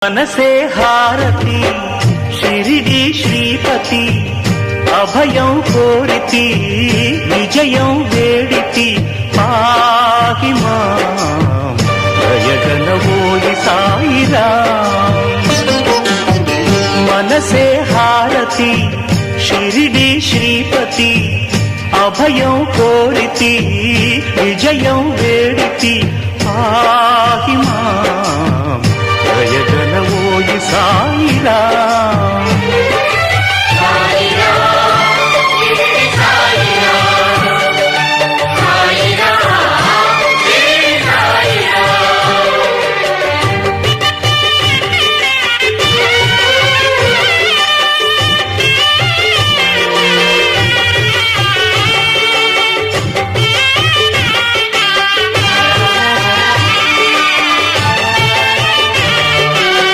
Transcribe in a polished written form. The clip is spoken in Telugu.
మనసే హారతి షిరిడి శ్రీపతి అభయం కోరితి విజయం వేడితి పాహి మాం దయగలవోయి సాయిరాం. మనసే హారతి షిరిడి శ్రీపతి అభయం కోరితి విజయం వేడితి పాహి మాం